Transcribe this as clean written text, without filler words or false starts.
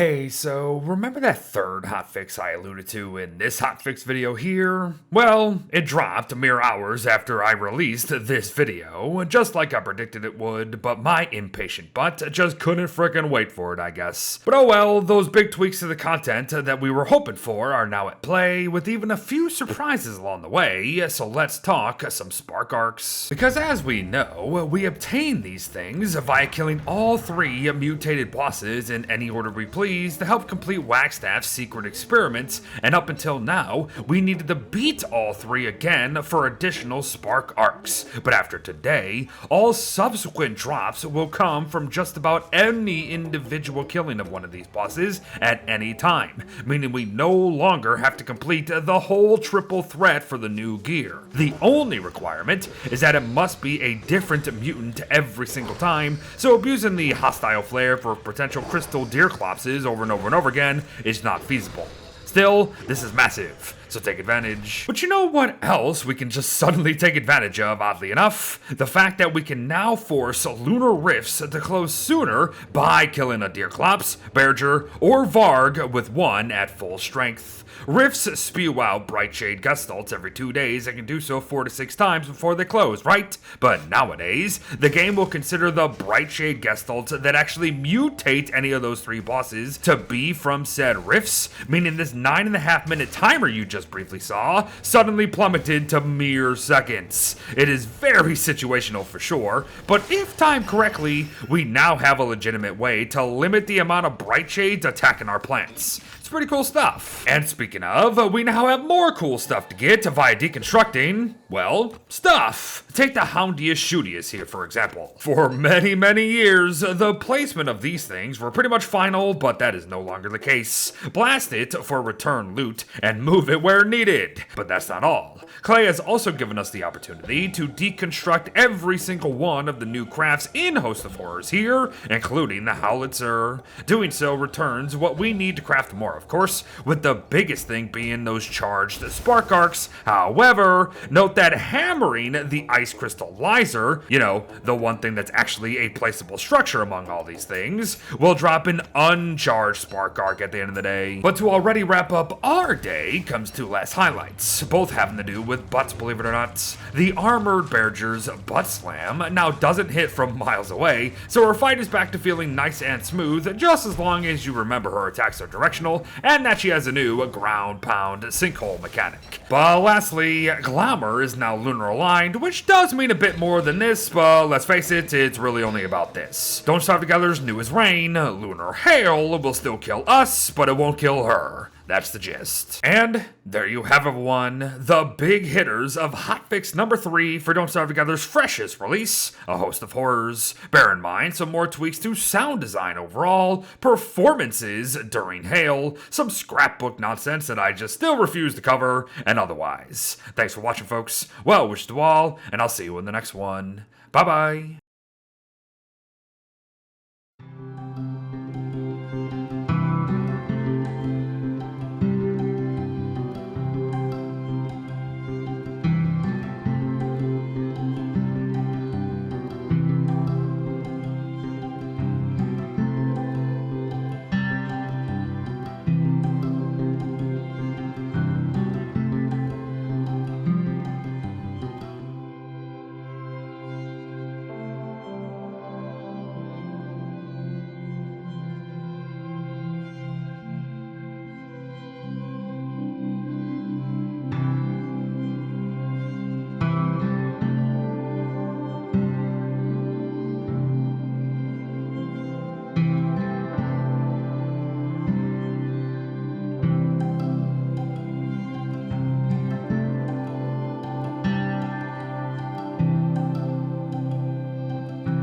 Hey, so remember that third hotfix I alluded to in this hotfix video here? Well, it dropped mere hours after I released this video, just like I predicted it would, but my impatient butt just couldn't frickin' wait for it, I guess. But oh well, those big tweaks to the content that we were hoping for are now at play, with even a few surprises along the way, so let's talk some spark arcs. Because as we know, we obtain these things via killing all 3 mutated bosses in any order we please to help complete Wagstaff's secret experiments, and up until now, we needed to beat all 3 again for additional spark arcs. But after today, all subsequent drops will come from just about any individual killing of one of these bosses at any time, meaning we no longer have to complete the whole triple threat for the new gear. The only requirement is that it must be a different mutant every single time, so abusing the hostile flare for potential crystal deerclopses over and over and over again is not feasible. Still, this is massive, so take advantage. But you know what else we can just suddenly take advantage of, oddly enough? The fact that we can now force lunar rifts to close sooner by killing a Deerclops, Berger, or Varg with one at full strength. Rifts spew out Brightshade Gestalts every 2 days and can do so 4 to 6 times before they close, right? But nowadays, the game will consider the Brightshade Gestalts that actually mutate any of those 3 bosses to be from said rifts, meaning this 9.5 minute timer you just briefly saw suddenly plummeted to mere seconds. It is very situational for sure, but if timed correctly, we now have a legitimate way to limit the amount of Brightshades attacking our plants. Pretty cool stuff. And speaking of, we now have more cool stuff to get via deconstructing, well, stuff. Take the Houndius Shootius here, for example. For many, many years, the placement of these things were pretty much final, but that is no longer the case. Blast it for return loot and move it where needed. But that's not all. Clay has also given us the opportunity to deconstruct every single one of the new crafts in Host of Horrors here, including the Howitzer. Doing so returns what we need to craft more, of course, with the biggest thing being those charged spark arcs. However, note that hammering the ice crystallizer, you know, the one thing that's actually a placeable structure among all these things, will drop an uncharged spark arc at the end of the day. But to already wrap up our day comes 2 last highlights, both having to do with butts, believe it or not. The armored Berger's butt slam now doesn't hit from miles away, so her fight is back to feeling nice and smooth, just as long as you remember her attacks are directional, and that she has a new ground pound sinkhole mechanic. But lastly, Glamour is now lunar aligned, which does mean a bit more than this, but let's face it, it's really only about this. Don't Starve Together's new as rain, lunar hail will still kill us, but it won't kill her. That's the gist. And there you have everyone, the big hitters of hotfix number 3 for Don't Starve Together's freshest release, A Host of Horrors. Bear in mind some more tweaks to sound design overall, performances during hail, some scrapbook nonsense that I just still refuse to cover, and otherwise. Thanks for watching, folks. Well wishes to all, and I'll see you in the next one. Bye bye.